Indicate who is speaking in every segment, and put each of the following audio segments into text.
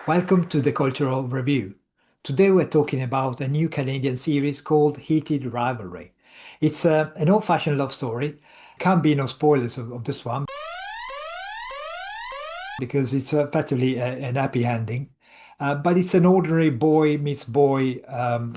Speaker 1: Welcome to the Cultural Review. Today we're talking about a new Canadian series called Heated Rivalry. It's an old-fashioned love story. Can't be no spoilers of this one because it's effectively an happy ending. But it's an ordinary boy meets boy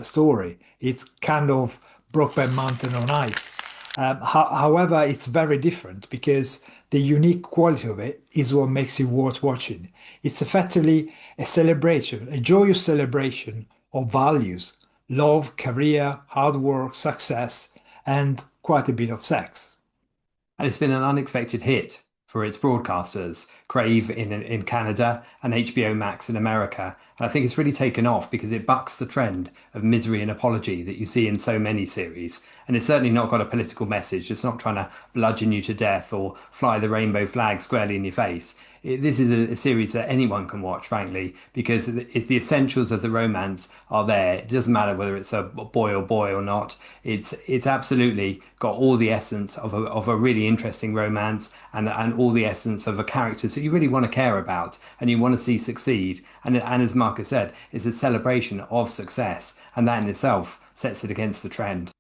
Speaker 1: story. It's kind of Brokeback Mountain on ice. However, it's very different because the unique quality of it is what makes it worth watching. It's effectively a celebration, a joyous celebration of values, love, career, hard work, success, and quite a bit of sex.
Speaker 2: And it's been an unexpected hit for its broadcasters, Crave in Canada and HBO Max in America. And I think it's really taken off because it bucks the trend of misery and apology that you see in so many series. And it's certainly not got a political message. It's not trying to bludgeon you to death or fly the rainbow flag squarely in your face. This is a series that anyone can watch, frankly, because the essentials of the romance are there. It doesn't matter whether it's a boy or not. It's absolutely got all the essence of a really interesting romance and all the essence of a characters that you really want to care about and you want to see succeed. And as Marcus said, it's a celebration of success, and that in itself sets it against the trend.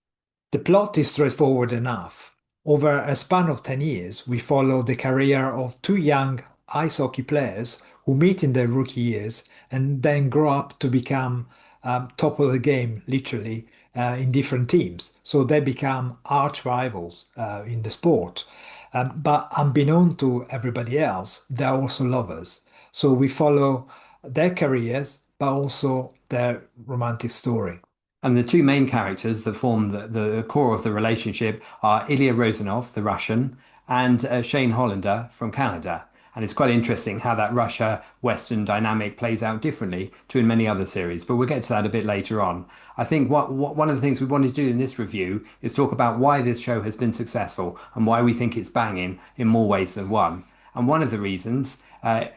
Speaker 1: The plot is straightforward enough. Over a span of 10 years, we follow the career of two young ice hockey players who meet in their rookie years and then grow up to become top of the game, literally, in different teams. So they become arch rivals in the sport. But unbeknown to everybody else, they're also lovers. So we follow their careers, but also their romantic story.
Speaker 2: And the two main characters that form the core of the relationship are Ilya Rozanov, the Russian, and Shane Hollander from Canada. And it's quite interesting how that Russia-Western dynamic plays out differently to in many other series, but we'll get to that a bit later on. I think what one of the things we wanted to do in this review is talk about why this show has been successful and why we think it's banging in more ways than one. And one of the reasons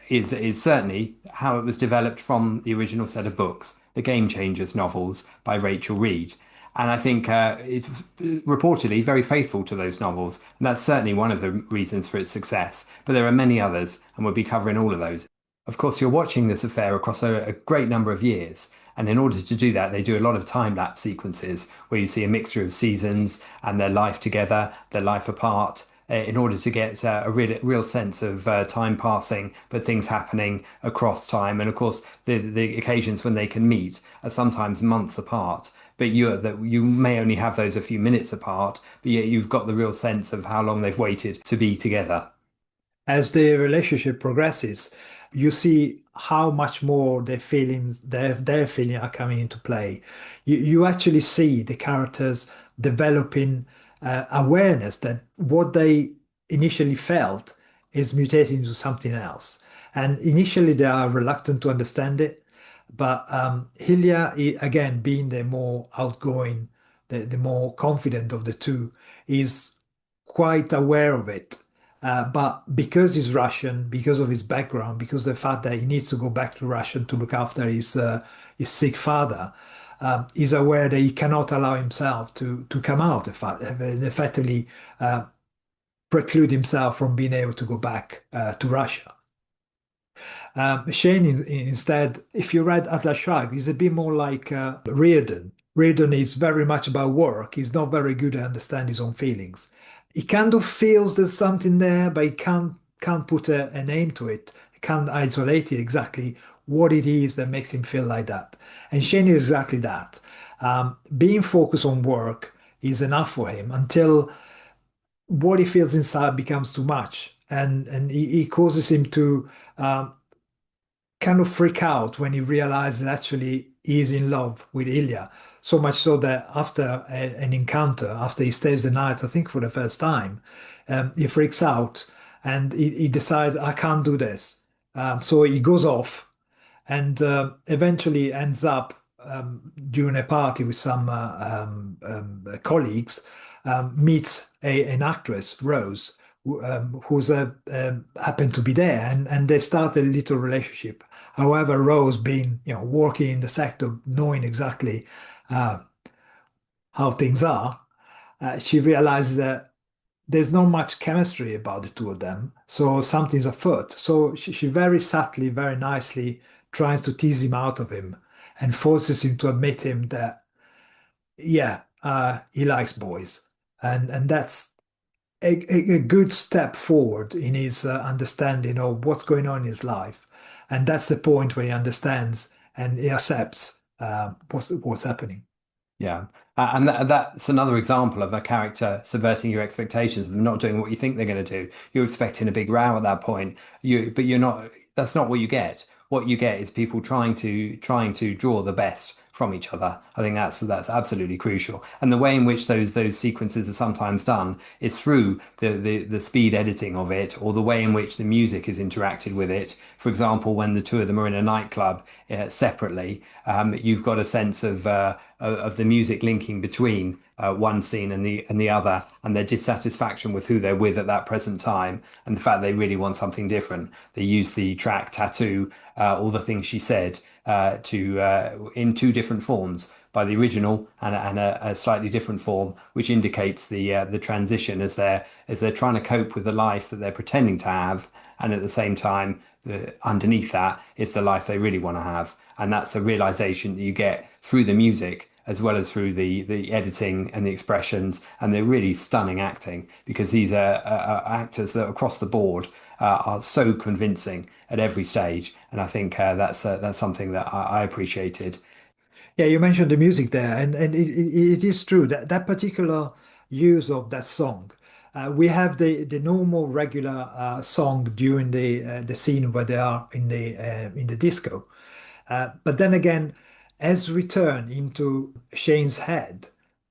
Speaker 2: is certainly how it was developed from the original set of books, the Game Changers novels by Rachel Reed. And I think it's reportedly very faithful to those novels. And that's certainly one of the reasons for its success. But there are many others, and we'll be covering all of those. Of course, you're watching this affair across a great number of years. And in order to do that, they do a lot of time-lapse sequences where you see a mixture of seasons and their life together, their life apart, in order to get a real sense of time passing, but things happening across time. And of course, the occasions when they can meet are sometimes months apart. But you may only have those a few minutes apart, but yet you've got the real sense of how long they've waited to be together.
Speaker 1: As the relationship progresses, you see how much more their feelings are coming into play. You actually see the characters developing awareness that what they initially felt is mutating into something else. And initially they are reluctant to understand it, but Hilya, again, being the more outgoing, the more confident of the two, is quite aware of it. But because he's Russian, because of his background, because of the fact that he needs to go back to Russia to look after his sick father, he's aware that he cannot allow himself to come out, and effectively preclude himself from being able to go back to Russia. Shane, instead, if you read Atlas Shrugged, he's a bit more like Reardon. Reardon is very much about work. He's not very good at understanding his own feelings. He kind of feels there's something there, but he can't put a name to it. He can't isolate it exactly what it is that makes him feel like that. And Shane is exactly that. Being focused on work is enough for him until what he feels inside becomes too much, and he causes him to um, kind of freak out when he realizes actually he's in love with Ilya. So much so that after an encounter, after he stays the night, I think for the first time, he freaks out and he decides, I can't do this. So he goes off and eventually ends up during a party with some colleagues, meets an actress, Rose, who's happened to be there, and they start a little relationship. However, Rose, being working in the sector, knowing exactly uh, how things are, she realizes that there's not much chemistry about the two of them, so something's afoot. So she very subtly, very nicely tries to tease him out of him and forces him to admit him that, yeah, he likes boys. And that's a good step forward in his understanding of what's going on in his life. And that's the point where he understands and he accepts what's happening.
Speaker 2: Yeah. And that's another example of a character subverting your expectations and not doing what you think they're going to do. You're expecting a big row at that point. But you're not, that's not what you get. What you get is people trying to draw the best from each other. I think that's absolutely crucial. And the way in which those sequences are sometimes done is through the speed editing of it, or the way in which the music is interacted with it. For example, when the two of them are in a nightclub separately, you've got a sense of the music linking between one scene and the other, and their dissatisfaction with who they're with at that present time, and the fact they really want something different. They use the track "Tattoo," all the things she said, to in two different forms, by the original and a slightly different form, which indicates the transition as they're trying to cope with the life that they're pretending to have, and at the same time, underneath that is the life they really want to have, and that's a realization that you get through the music as well as through the editing and the expressions and the really stunning acting, because these are actors that across the board are so convincing at every stage, and I think that's something that I appreciated.
Speaker 1: Yeah, you mentioned the music there, and it is true that that particular use of that song. We have the normal regular song during the scene where they are in the disco. But then again, as we turn into Shane's head,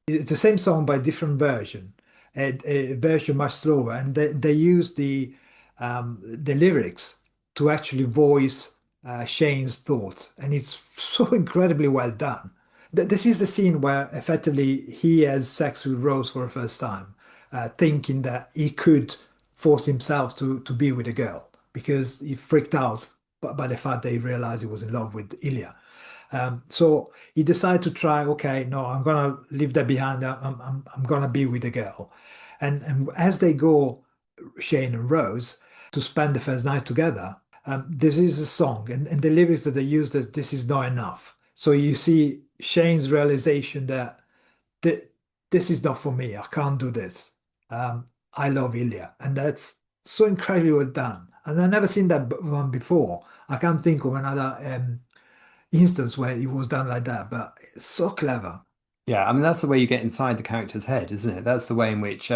Speaker 1: it's the same song by different version, a version much slower, and they use the lyrics to actually voice Shane's thoughts, and it's so incredibly well done. This is the scene where effectively he has sex with Rose for the first time, thinking that he could force himself to be with a girl because he freaked out by the fact that he realized he was in love with Ilya. So he decided to try, okay, no, I'm gonna leave that behind. I'm gonna be with the girl. And as they go, Shane and Rose, to spend the first night together, this is a song, and the lyrics that they use that this is not enough. So you see Shane's realization that th this is not for me. I can't do this. I love Ilya, and that's so incredibly well done. And I've never seen that one before. I can't think of another instance where it was done like that, but it's so clever.
Speaker 2: Yeah, I mean that's the way you get inside the character's head, isn't it? That's the way in which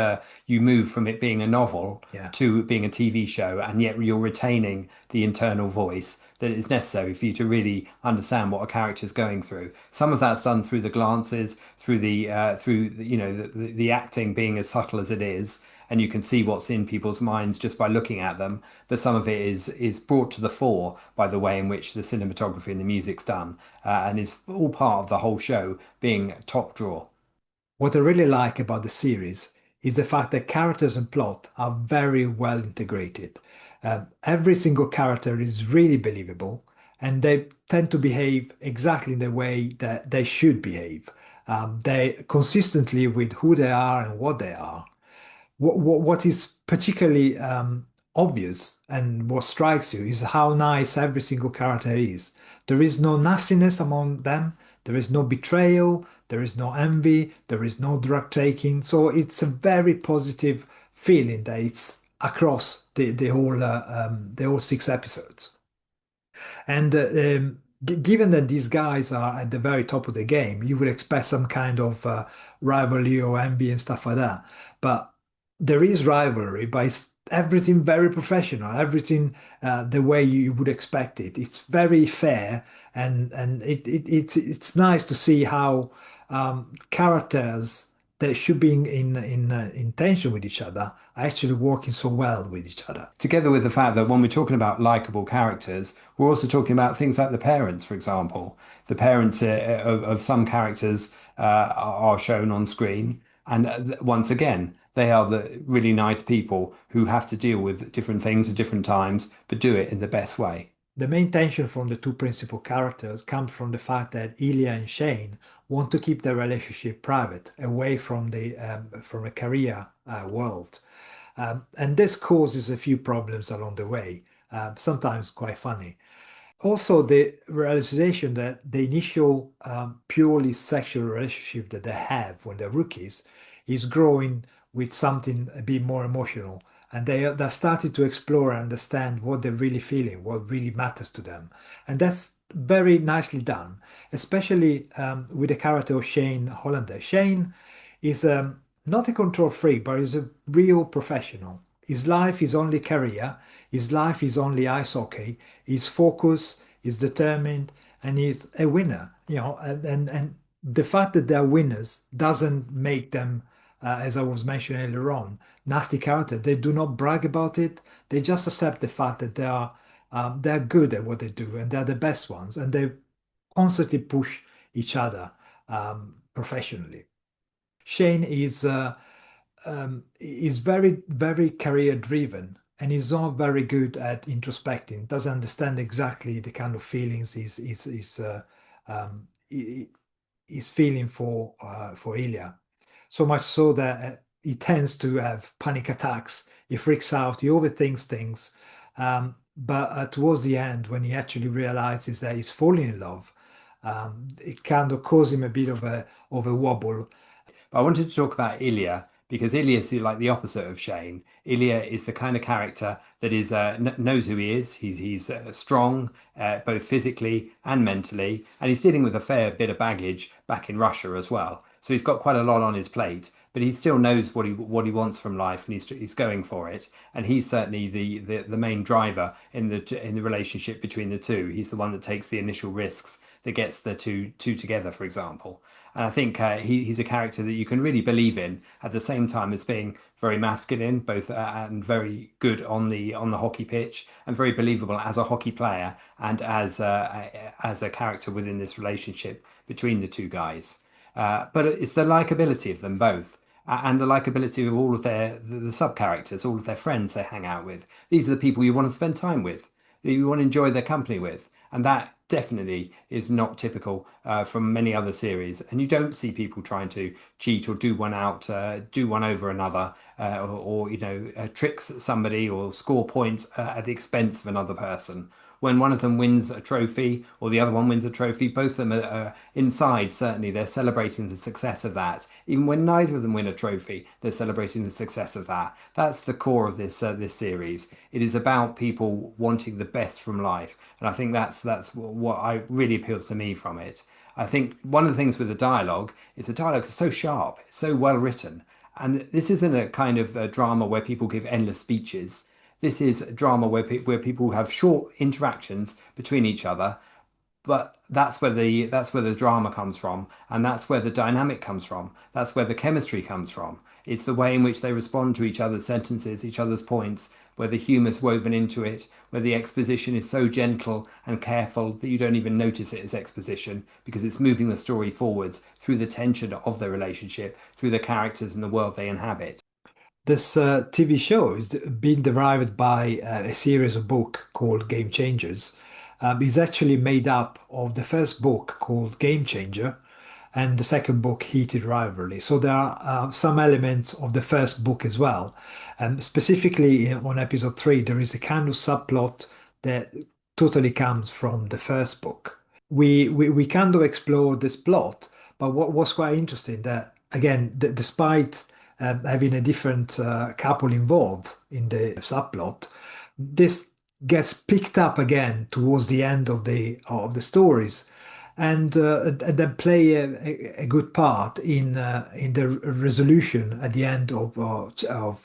Speaker 2: you move from it being a novel
Speaker 1: Yeah.
Speaker 2: to being a TV show, and yet you're retaining the internal voice that is necessary for you to really understand what a character's going through. Some of that's done through the glances, you know, the acting being as subtle as it is, and you can see what's in people's minds just by looking at them. But some of it is brought to the fore by the way in which the cinematography and the music's done, and is all part of the whole show being top draw.
Speaker 1: What I really like about the series is the fact that characters and plot are very well integrated. Every single character is really believable, and they tend to behave exactly the way that they should behave. They consistently with who they are and what they are. What is particularly obvious and what strikes you is how nice every single character is. There is no nastiness among them. There is no betrayal. There is no envy. There is no drug taking. So it's a very positive feeling that it's across the whole 6 episodes. And given that these guys are at the very top of the game, you would expect some kind of rivalry or envy and stuff like that. But there is rivalry, but it's everything very professional, everything the way you would expect it. It's very fair, and it's nice to see how characters that should be in tension with each other are actually working so well with each other.
Speaker 2: Together with the fact that when we're talking about likable characters, we're also talking about things like the parents, for example. The parents of some characters are shown on screen, and once again, they are the really nice people who have to deal with different things at different times, but do it in the best way.
Speaker 1: The main tension from the two principal characters comes from the fact that Ilya and Shane want to keep their relationship private, away from the career world, and this causes a few problems along the way, sometimes quite funny. Also, the realization that the initial purely sexual relationship that they have when they're rookies is growing with something a bit more emotional, and they're starting to explore and understand what they're really feeling, what really matters to them, and that's very nicely done, especially with the character of Shane Hollander. Shane is not a control freak, but he's a real professional. His life is only career. His life is only ice hockey. He's focused, he's determined, and he's a winner. And the fact that they're winners doesn't make them, as I was mentioning earlier on, nasty character. They do not brag about it. They just accept the fact that they're good at what they do and they're the best ones, and they constantly push each other professionally. Shane is very, very career driven and he's not very good at introspecting, doesn't understand exactly the kind of feelings he- he's feeling for Ilya. So much so that he tends to have panic attacks. He freaks out, he overthinks things. But towards the end, when he actually realizes that he's falling in love, it kind of causes him a bit of a wobble.
Speaker 2: But I wanted to talk about Ilya because Ilya is like the opposite of Shane. Ilya is the kind of character that is knows who he is. He's strong, both physically and mentally, and he's dealing with a fair bit of baggage back in Russia as well. So he's got quite a lot on his plate, but he still knows what he wants from life, and he's going for it. And he's certainly the main driver in the relationship between the two. He's the one that takes the initial risks that gets the two together, for example. And I think he's a character that you can really believe in at the same time as being very masculine, both and very good on the hockey pitch, and very believable as a hockey player and as a character within this relationship between the two guys. But it's the likability of them both. And the likability of all of the sub characters, all of their friends they hang out with. These are the people you want to spend time with, that you want to enjoy their company with, and that definitely is not typical from many other series. And you don't see people trying to cheat or do one over another, or tricks somebody or score points at the expense of another person. When one of them wins a trophy or the other one wins a trophy, both of them are inside, certainly, they're celebrating the success of that. Even when neither of them win a trophy, they're celebrating the success of that. That's the core of this series. It is about people wanting the best from life, and I think that's what I really appeals to me from it. I think one of the things with the dialogue is the dialogue is so sharp, it's so well written, and this isn't a kind of a drama where people give endless speeches. This is a drama where people have short interactions between each other, but that's where the drama comes from, and that's where the dynamic comes from. That's where the chemistry comes from. It's the way in which they respond to each other's sentences, each other's points, where the humour's woven into it, where the exposition is so gentle and careful that you don't even notice it as exposition because it's moving the story forwards through the tension of their relationship, through the characters and the world they inhabit.
Speaker 1: This TV show is being derived by a series of book called Game Changers. It's actually made up of the first book called Game Changer and the second book, Heated Rivalry. So there are some elements of the first book as well. And specifically on episode 3, there is a kind of subplot that totally comes from the first book. We kind of explore this plot, but what was quite interesting that again, despite having a different couple involved in the subplot, this gets picked up again towards the end of the stories, and then play a good part in the resolution at the end of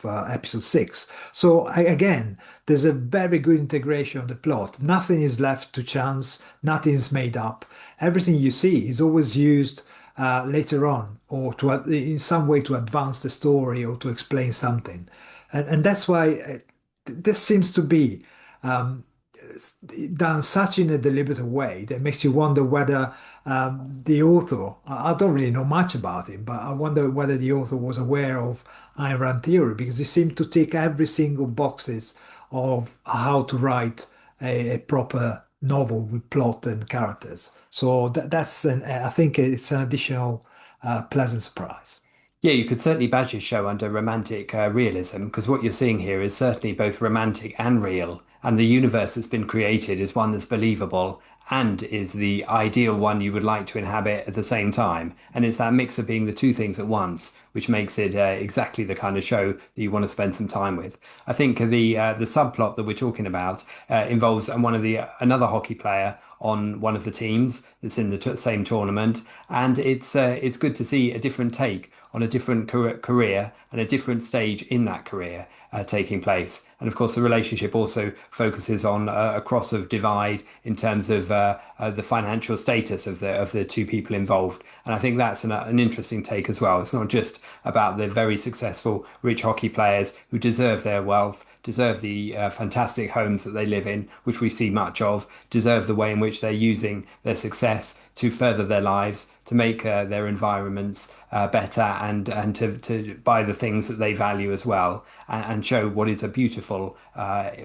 Speaker 1: episode 6. So again, there's a very good integration of the plot. Nothing is left to chance. Nothing is made up. Everything you see is always used later on, or to in some way to advance the story or to explain something, and that's why this seems to be um, done such in a deliberate way that makes you wonder whether the author, I don't really know much about him, but I wonder whether the author was aware of Ayn Rand theory because he seemed to tick every single boxes of how to write a proper novel with plot and characters. So I think it's an additional pleasant surprise.
Speaker 2: Yeah, you could certainly badge his show under romantic realism because what you're seeing here is certainly both romantic and real and the universe that's been created is one that's believable and is the ideal one you would like to inhabit at the same time. And it's that mix of being the two things at once, which makes it exactly the kind of show that you want to spend some time with. I think the subplot that we're talking about involves one of the another hockey player on one of the teams that's in the same tournament, and it's good to see a different take on a different career and a different stage in that career taking place. And of course, the relationship also focuses on a cross of divide in terms of the financial status of the two people involved. And I think that's an interesting take as well. It's not just about the very successful rich hockey players who deserve their wealth, deserve the fantastic homes that they live in, which we see much of, deserve the way in which they're using their success to further their lives, to make their environments better, and to buy the things that they value as well, and show what is a beautiful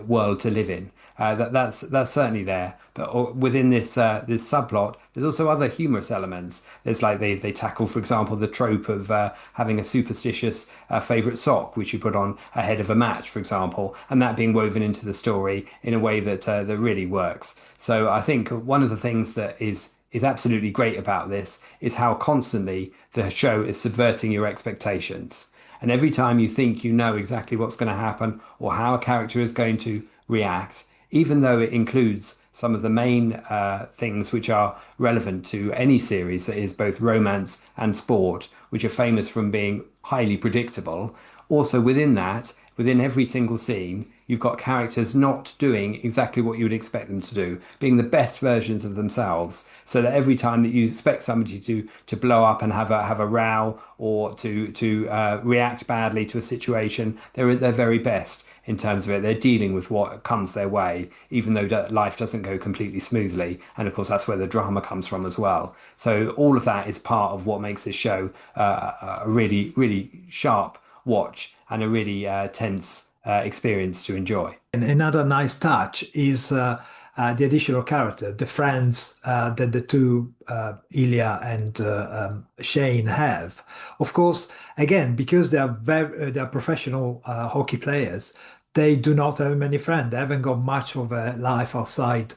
Speaker 2: world to live in. That's certainly there. But within this subplot, there's also other humorous elements. There's like they tackle, for example, the trope of having a superstitious favorite sock, which you put on ahead of a match, for example, and that being woven into the story in a way that really works. So I think one of the things that is absolutely great about this is how constantly the show is subverting your expectations. And every time you think you know exactly what's going to happen or how a character is going to react, even though it includes some of the main things which are relevant to any series that is both romance and sport, which are famous from being highly predictable, also within that, within every single scene, you've got characters not doing exactly what you would expect them to do, being the best versions of themselves, so that every time that you expect somebody to blow up and have a row or to react badly to a situation, they're at their very best in terms of it. They're dealing with what comes their way, even though life doesn't go completely smoothly. And of course, that's where the drama comes from as well. So all of that is part of what makes this show a really, really sharp watch and a really tense experience to enjoy.
Speaker 1: And another nice touch is the additional character, the friends that the two, Ilya and Shane, have. Of course, again, because they are professional hockey players, they do not have many friends. They haven't got much of a life outside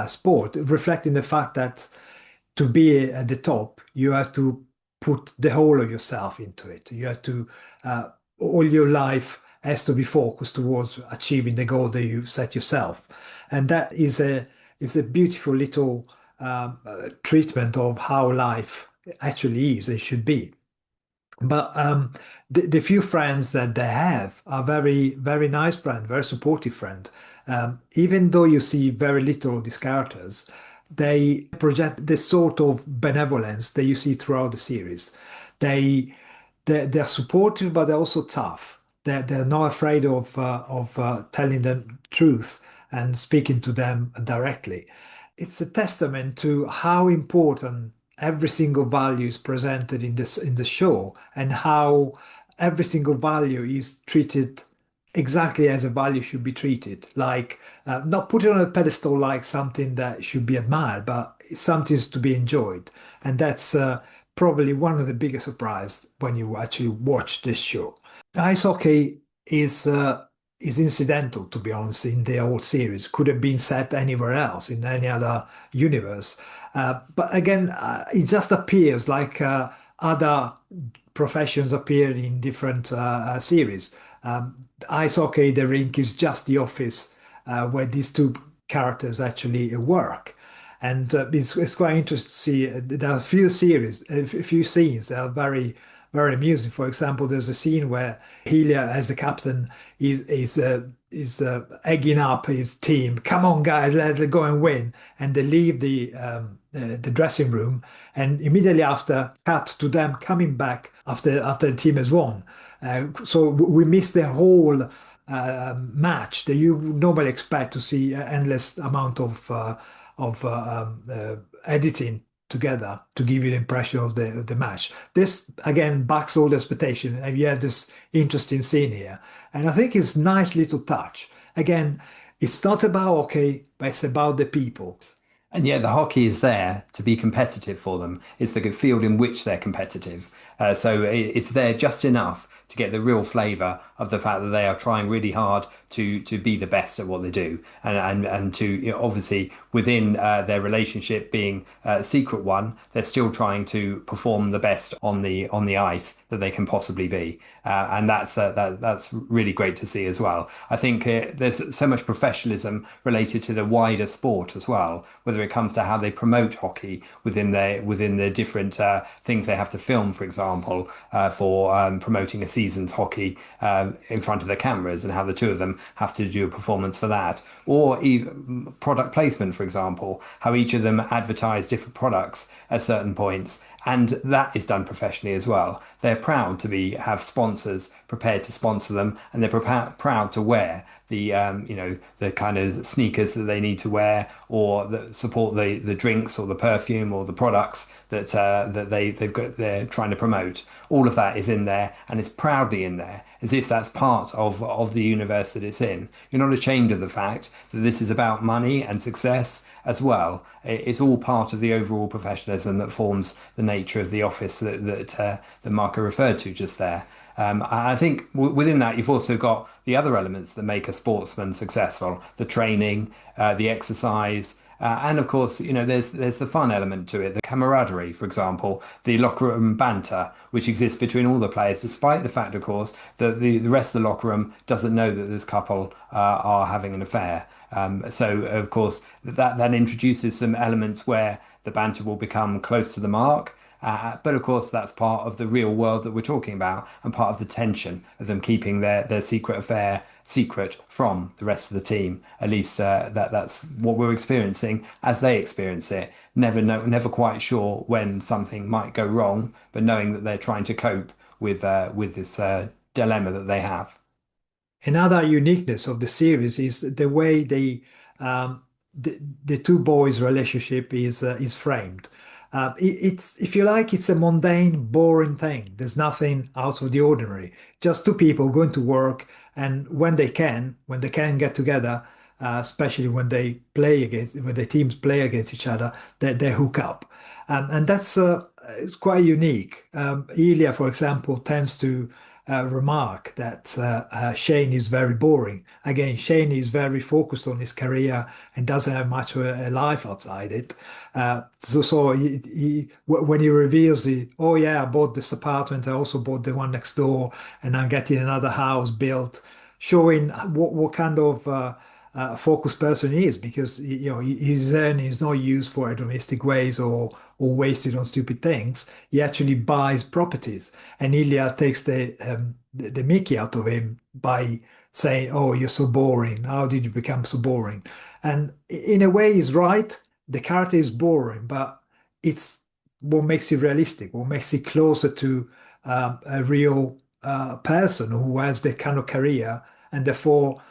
Speaker 1: sport, reflecting the fact that to be at the top, you have to put the whole of yourself into it. You have to, all your life has to be focused towards achieving the goal that you set yourself. And that is a beautiful little treatment of how life actually is and should be. But the few friends that they have are very, very nice friend, very supportive friend. Even though you see very little of these characters, they project the sort of benevolence that you see throughout the series. They they're supportive, but they're also tough. They're not afraid of telling them truth and speaking to them directly. It's a testament to how important every single value is presented in the show, and how every single value is treated exactly as a value should be treated. Like not put it on a pedestal like something that should be admired, but something to be enjoyed. And that's probably one of the biggest surprise when you actually watch this show. Ice hockey is incidental, to be honest, in the whole series. Could have been set anywhere else in any other universe. But again, it just appears like other professions appear in different series. Ice hockey, the rink is just the office where these two characters actually work. And it's quite interesting to see. There are a few series, a few scenes that are very, very amusing. For example, there's a scene where Helia, as the captain, is egging up his team. Come on, guys, let's go and win. And they leave the dressing room, and immediately after, cut to them coming back after the team has won. So we miss the whole match that you normally expect to see an endless amount of editing together to give you the impression of the match. This again backs all the expectation, and you have this interesting scene here, and I think it's nice little touch. Again, it's not about okay, but it's about the people.
Speaker 2: And yet the hockey is there to be competitive for them. It's the field in which they're competitive. So it's there just enough to get the real flavour of the fact that they are trying really hard to be the best at what they do, and to, obviously, within their relationship being a secret one, they're still trying to perform the best on the ice that they can possibly be, and that's really great to see as well. I think there's so much professionalism related to the wider sport as well, whether it comes to how they promote hockey within the different things they have to film, for example, for promoting a season's hockey in front of the cameras, and how the two of them have to do a performance for that, or even product placement, for example, how each of them advertise different products at certain points. And that is done professionally as well. They're proud to have sponsors prepared to sponsor them, and they're proud to wear the kind of sneakers that they need to wear, or that support the drinks or the perfume or the products that they're trying to promote. All of that is in there, and it's proudly in there, as if that's part of the universe that it's in. You're not ashamed of the fact that this is about money and success as well. It's all part of the overall professionalism that forms the nature of the office that Marco referred to just there. I think within that, you've also got the other elements that make a sportsman successful: the training, the exercise, and of course, there's the fun element to it, the camaraderie, for example, the locker room banter, which exists between all the players, despite the fact, of course, that the rest of the locker room doesn't know that this couple are having an affair. So, of course, that introduces some elements where the banter will become close to the mark. But of course, that's part of the real world that we're talking about, and part of the tension of them keeping their secret affair secret from the rest of the team. At least that's what we're experiencing as they experience it. Never quite sure when something might go wrong, but knowing that they're trying to cope with this dilemma that they have.
Speaker 1: Another uniqueness of the series is the way um, the two boys' relationship is framed. It's, if you like, it's a mundane, boring thing. There's nothing out of the ordinary. Just two people going to work, and when they can get together, especially when the teams play against each other, they hook up, and that's it's quite unique. Ilya, for example, tends to remark that Shane is very boring. Again, Shane is very focused on his career and doesn't have much of a life outside it. When he reveals, oh yeah, I bought this apartment, I also bought the one next door, and I'm getting another house built, showing what kind of focused person he is, because his earning is not used for domestic ways or wasted on stupid things. He actually buys properties, and Ilya takes the Mickey out of him by saying, "Oh, you're so boring. How did you become so boring?" And in a way, he's right. The character is boring, but it's what makes it realistic, what makes it closer to a real person who has that kind of career, and therefore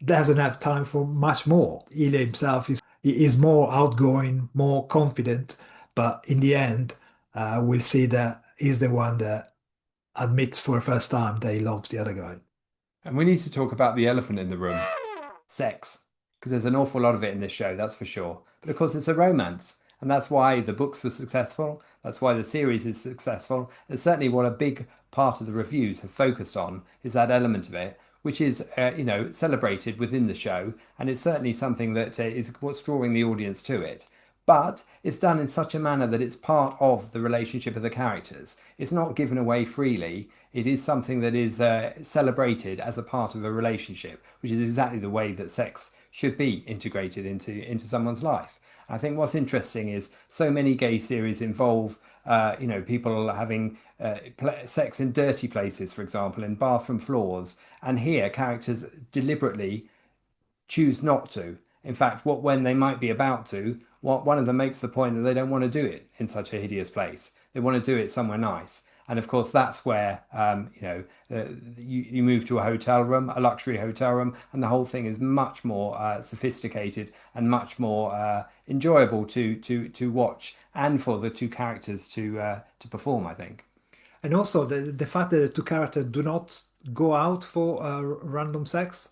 Speaker 1: doesn't have time for much more. Ilya himself is more outgoing, more confident, but in the end, we'll see that he's the one that admits for the first time that he loves the other guy.
Speaker 2: And we need to talk about the elephant in the room: sex. Because there's an awful lot of it in this show, that's for sure. But of course, it's a romance. And that's why the books were successful. That's why the series is successful. And certainly, what a big part of the reviews have focused on is that element of it, which is, celebrated within the show. And it's certainly something that is what's drawing the audience to it. But it's done in such a manner that it's part of the relationship of the characters. It's not given away freely. It is something that is celebrated as a part of a relationship, which is exactly the way that sex should be integrated into someone's life. I think what's interesting is so many gay series involve, people having sex in dirty places, for example, in bathroom floors, and here characters deliberately choose not to. In fact, when they might be about to, one of them makes the point that they don't want to do it in such a hideous place. They want to do it somewhere nice. And of course, that's where you move to a hotel room, a luxury hotel room, and the whole thing is much more sophisticated and much more enjoyable to watch, and for the two characters to perform, I think.
Speaker 1: And also the fact that the two characters do not go out for random sex,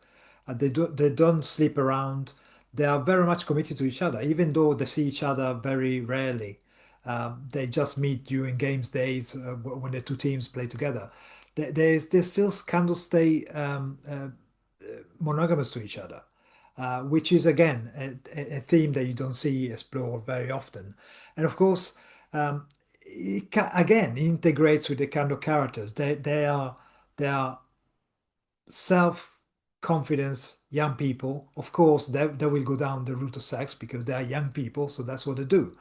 Speaker 1: they don't sleep around. they are very much committed to each other, even though they see each other very rarely. They just meet during games days when the two teams play together. They still kind of stay monogamous to each other, which is again a theme that you don't see explored very often. And of course, again integrates with the kind of characters. They are self-confidence young people. Of course, they will go down the route of sex because they are young people, so that's what they do.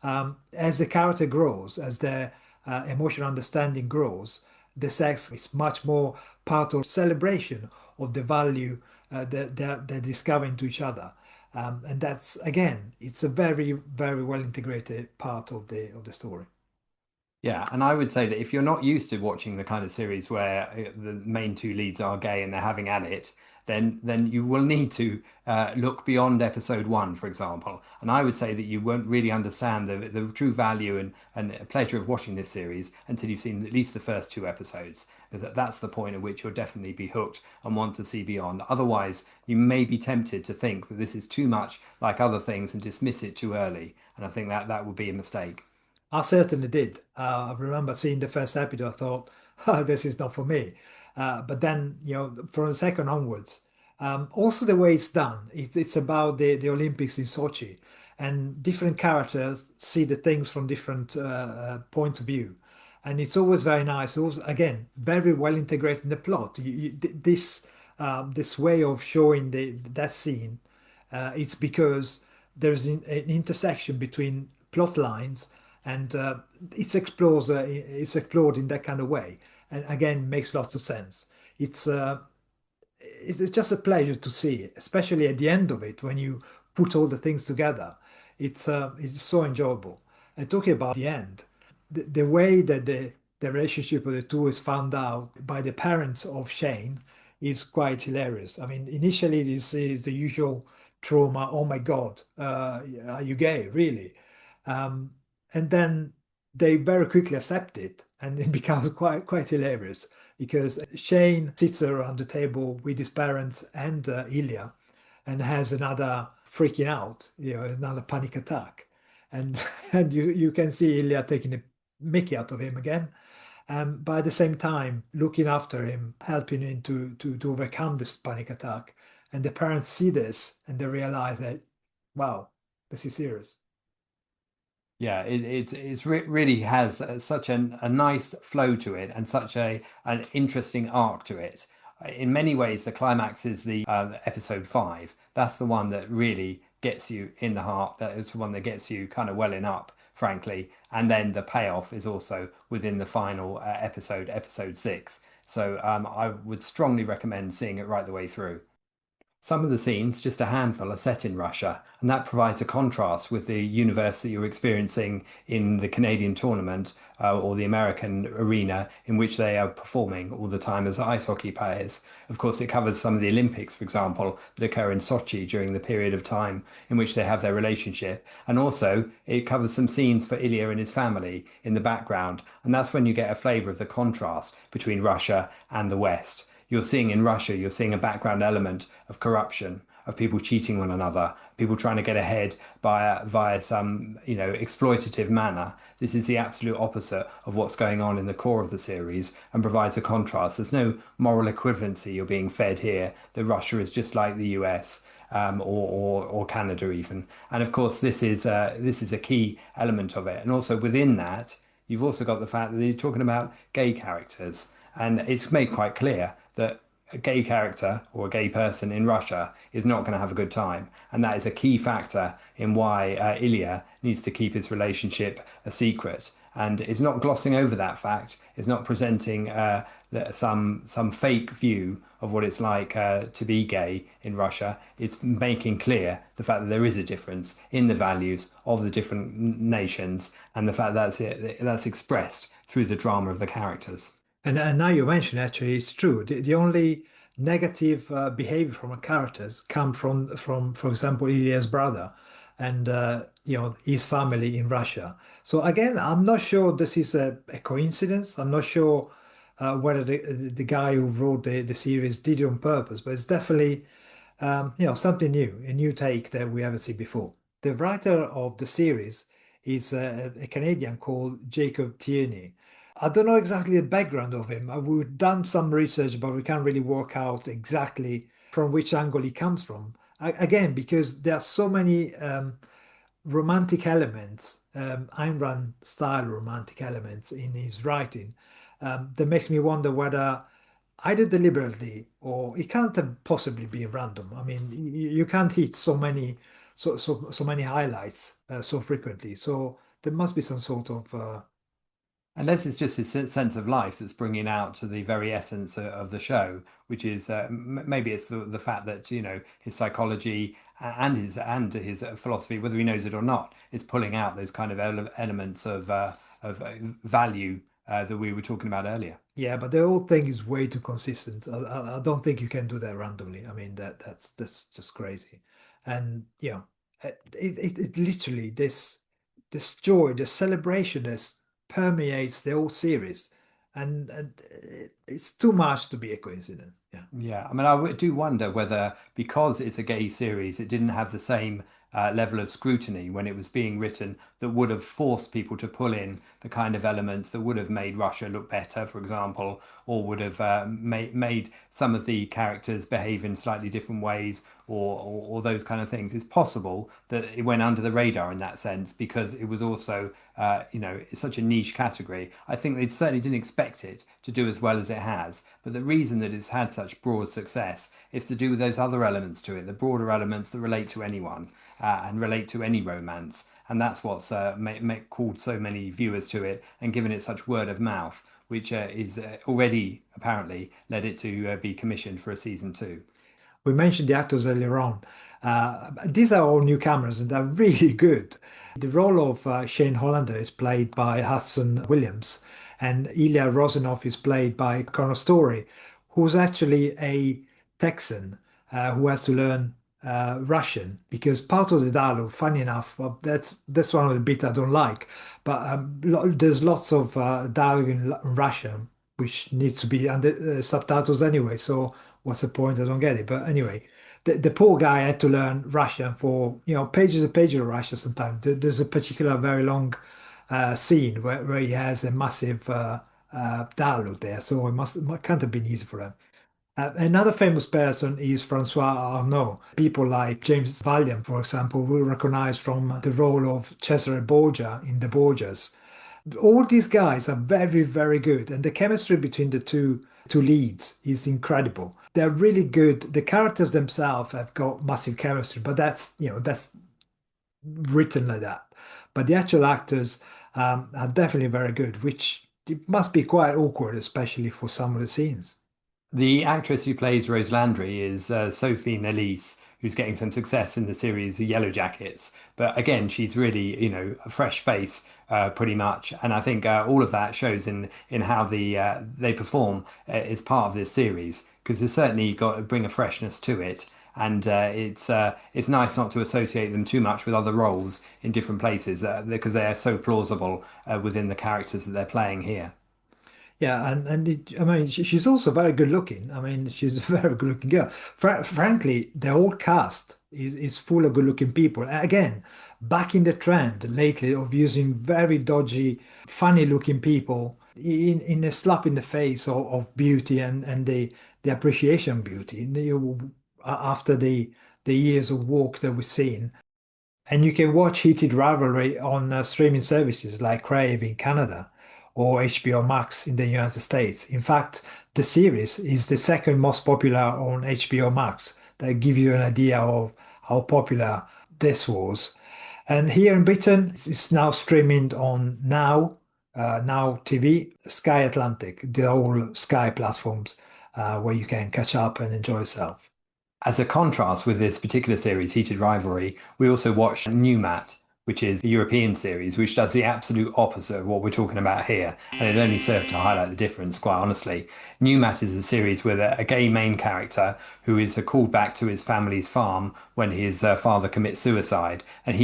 Speaker 1: As the character grows, as their emotional understanding grows, the sex is much more part of celebration of the value that they're discovering to each other. And that's again, it's a very, very well integrated part of the story.
Speaker 2: Yeah, and I would say that if you're not used to watching the kind of series where the main two leads are gay and they're having at it, then you will need to look beyond episode one, for example. And I would say that you won't really understand the true value and pleasure of watching this series until you've seen at least the first two episodes. That's the point at which you'll definitely be hooked and want to see beyond. Otherwise, you may be tempted to think that this is too much like other things and dismiss it too early. And I think that that would be a mistake.
Speaker 1: I certainly did. I remember seeing the first episode, I thought, "Ah, this is not for me." But then, from the second onwards, also the way it's done, it's about the Olympics in Sochi, and different characters see the things from different points of view. And it's always very nice. Also, again, very well integrated in the plot. This way of showing that scene, it's because there's an intersection between plot lines and it's explored in that kind of way, and again makes lots of sense. It's just a pleasure to see it, especially at the end of it when you put all the things together. It's so enjoyable. And talking about the end, the way that the relationship of the two is found out by the parents of Shane is quite hilarious. I mean, initially this is the usual trauma. Oh my God, are you gay? Really? Um, and then they very quickly accept it, and it becomes quite hilarious because Shane sits around the table with his parents and Ilya and has another freaking out, another panic attack. And and you can see Ilya taking a mickey out of him again. But at the same time, looking after him, helping him to overcome this panic attack. And the parents see this and they realize that, wow, this is serious.
Speaker 2: Yeah, really has such a nice flow to it and such an interesting arc to it. In many ways, the climax is the episode five. That's the one that really gets you in the heart. That is the one that gets you kind of welling up, frankly. And then the payoff is also within the final episode, episode six. So I would strongly recommend seeing it right the way through. Some of the scenes, just a handful, are set in Russia, and that provides a contrast with the universe that you're experiencing in the Canadian tournament or the American arena in which they are performing all the time as ice hockey players. Of course, it covers some of the Olympics, for example, that occur in Sochi during the period of time in which they have their relationship. And also, it covers some scenes for Ilya and his family in the background. And that's when you get a flavour of the contrast between Russia and the West. You're seeing in Russia, you're seeing a background element of corruption, of people cheating one another, people trying to get ahead via some, exploitative manner. This is the absolute opposite of what's going on in the core of the series and provides a contrast. There's no moral equivalency you're being fed here, that Russia is just like the US. Or Canada even, and of course this is a key element of it, and also within that you've also got the fact that you're talking about gay characters, and it's made quite clear that a gay character or a gay person in Russia is not going to have a good time. And that is a key factor in why Ilya needs to keep his relationship a secret. And it's not glossing over that fact. It's not presenting some fake view of what it's like to be gay in Russia. It's making clear the fact that there is a difference in the values of the different nations, and the fact that's expressed through the drama of the characters.
Speaker 1: And now you mention actually, it's true. The only negative behavior from the characters come from, for example, Ilya's brother and his family in Russia. So again, I'm not sure this is a coincidence. I'm not sure whether the guy who wrote the series did it on purpose, but it's definitely Something new, a new take that we haven't seen before. The writer of the series is a Canadian called Jacob Tierney. I don't know exactly the background of him. We've done some research, but we can't really work out exactly from which angle he comes from. Again, because there are so many romantic elements, Ayn Rand style romantic elements in his writing, that makes me wonder whether either deliberately or it can't have possibly be random. I mean, you can't hit so many highlights so frequently. So there must be some sort of
Speaker 2: Unless it's just his sense of life that's bringing out to the very essence of the show, which is maybe it's the fact that his psychology and his philosophy, whether he knows it or not, is pulling out those kind of elements of value that we were talking about earlier.
Speaker 1: yeah, but the whole thing is way too consistent. I don't think you can do that randomly. I mean that's just crazy, and it literally this joy, this celebration that permeates the whole series, and it's too much to be a coincidence. Yeah.
Speaker 2: Yeah, I mean, do wonder whether because it's a gay series, it didn't have the same level of scrutiny when it was being written that would have forced people to pull in the kind of elements that would have made Russia look better, for example, or would have made some of the characters behave in slightly different ways, or those kind of things. It's possible that it went under the radar in that sense because it was also, it's such a niche category. I think they certainly didn't expect it to do as well as it has, but the reason that it's had such broad success is to do with those other elements to it, the broader elements that relate to anyone and relate to any romance. And that's what's called so many viewers to it and given it such word of mouth, which is already apparently led it to be commissioned for a season two.
Speaker 1: We mentioned the actors earlier on. These are all newcomers and they're really good. The role of Shane Hollander is played by Hudson Williams, and Ilya Rozanov is played by Connor Story, who's actually a Texan who has to learn Russian because part of the dialogue, funny enough, that's one of the bits I don't like. But there's lots of dialogue in Russian which needs to be under subtitles anyway. So what's the point? I don't get it. But anyway, the poor guy had to learn Russian for, pages and pages of Russian sometimes. There's a particular very long scene where he has a massive dialogue there. So it can't have been easy for him. Another famous person is Francois Arnault. People like James Valiant, for example, will recognize from the role of Cesare Borgia in The Borgias. All these guys are very, very good, and the chemistry between the two leads is incredible. They're really good. The characters themselves have got massive chemistry, but that's written like that. But the actual actors are definitely very good, which it must be quite awkward, especially for some of the scenes.
Speaker 2: The actress who plays Rose Landry is Sophie Nellis, who's getting some success in the series Yellow Jackets. But again, she's really, a fresh face, pretty much. And I think all of that shows in how they perform as part of this series, because there's certainly got to bring a freshness to it. And it's nice not to associate them too much with other roles in different places because they are so plausible within the characters that they're playing here.
Speaker 1: Yeah, I mean, she's also very good looking. I mean, she's a very good looking girl. Frankly, the whole cast is full of good looking people. Again, back in the trend lately of using very dodgy, funny looking people in a slap in the face of beauty and the appreciation of beauty. After the years of work that we've seen. And you can watch Heated Rivalry on streaming services like Crave in Canada or HBO Max in the United States. In fact, the series is the second most popular on HBO Max. That gives you an idea of how popular this was. And here in Britain, it's now streaming on Now TV, Sky Atlantic, the all Sky platforms where you can catch up and enjoy yourself.
Speaker 2: As a contrast with this particular series, Heated Rivalry, we also watched Newmat, which is a European series, which does the absolute opposite of what we're talking about here. And it only served to highlight the difference, quite honestly. Newmat is a series with a gay main character who is called back to his family's farm when his father commits suicide. And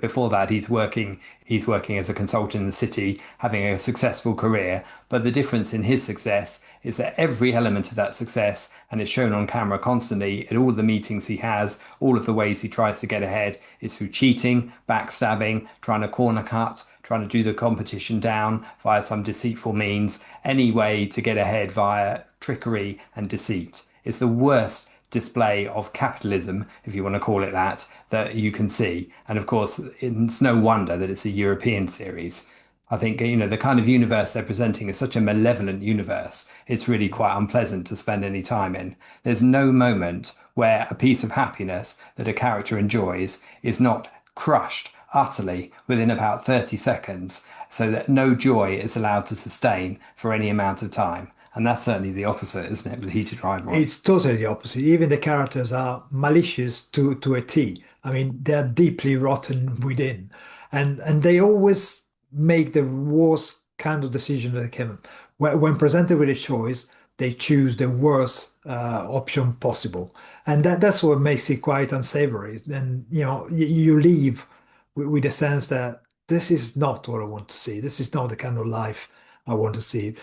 Speaker 2: before that, he's working He's working as a consultant in the city, having a successful career. But the difference in his success is that every element of that success, and it's shown on camera constantly at all the meetings he has, all of the ways he tries to get ahead, is through cheating, backstabbing, trying to corner cut, trying to do the competition down via some deceitful means, any way to get ahead via trickery and deceit. It's the worst display of capitalism, if you want to call it that, that you can see. And of course, it's no wonder that it's a European series. I think, the kind of universe they're presenting is such a malevolent universe. It's really quite unpleasant to spend any time in. There's no moment where a piece of happiness that a character enjoys is not crushed utterly within about 30 seconds, so that no joy is allowed to sustain for any amount of time. And that's certainly the opposite, isn't it, with heated rivalry?
Speaker 1: It's totally the opposite. Even the characters are malicious to a T. I mean, they're deeply rotten within, and they always make the worst kind of decision that they can. When presented with a choice, they choose the worst option possible, and that's what makes it quite unsavory. And you leave with the sense that this is not what I want to see. This is not the kind of life I want to see.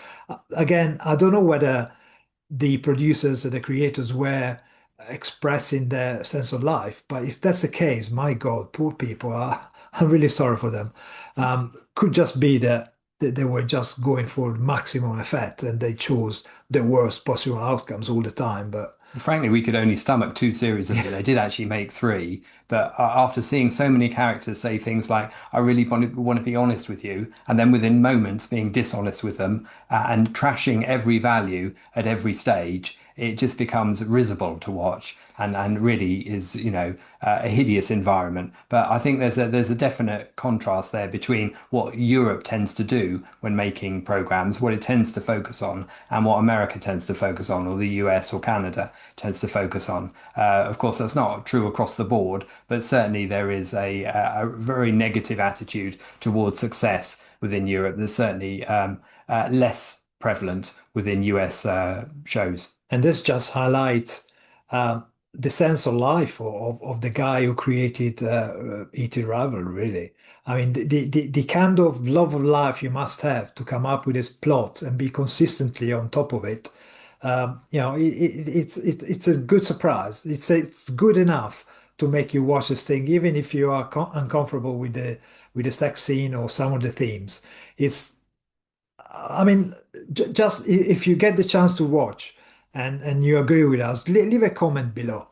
Speaker 1: Again, I don't know whether the producers and the creators were expressing their sense of life. But if that's the case, my God, poor people, I'm really sorry for them. Could just be that they were just going for maximum effect and they chose the worst possible outcomes all the time. But
Speaker 2: Frankly, we could only stomach two series of it. They did actually make three, but after seeing so many characters say things like, I really want to be honest with you, and then within moments being dishonest with them and trashing every value at every stage, it just becomes risible to watch and really is, a hideous environment. But I think there's a definite contrast there between what Europe tends to do when making programs, what it tends to focus on, and what America tends to focus on, or the US or Canada tends to focus on. Of course, that's not true across the board, but certainly there is a very negative attitude towards success within Europe. There's certainly less prevalent within US shows.
Speaker 1: and this just highlights the sense of life of the guy who created E.T. Ravel, really. I mean, the kind of love of life you must have to come up with this plot and be consistently on top of it. It's a good surprise. It's good enough to make you watch this thing, even if you are uncomfortable with the sex scene or some of the themes. It's I mean, just if you get the chance to watch and you agree with us, leave a comment below.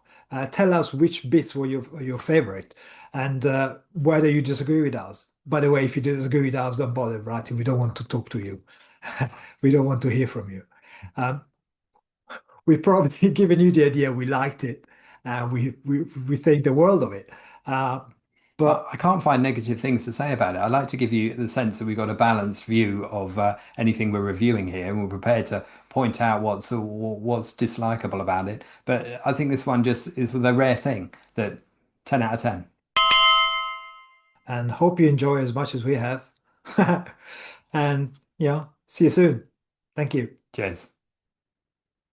Speaker 1: Tell us which bits were your favorite and whether you disagree with us. By the way, if you disagree with us, don't bother writing. We don't want to talk to you. We don't want to hear from you. Um, we've probably given you the idea we liked it. We think the world of it. Uh,
Speaker 2: I
Speaker 1: but
Speaker 2: I can't find negative things to say about it. I like to give you the sense that we've got a balanced view of anything we're reviewing here, and we're prepared to point out what's dislikable about it. But I think this one just is the rare thing that 10 out of 10.
Speaker 1: and hope you enjoy as much as we have. And see you soon. Thank you.
Speaker 2: Cheers.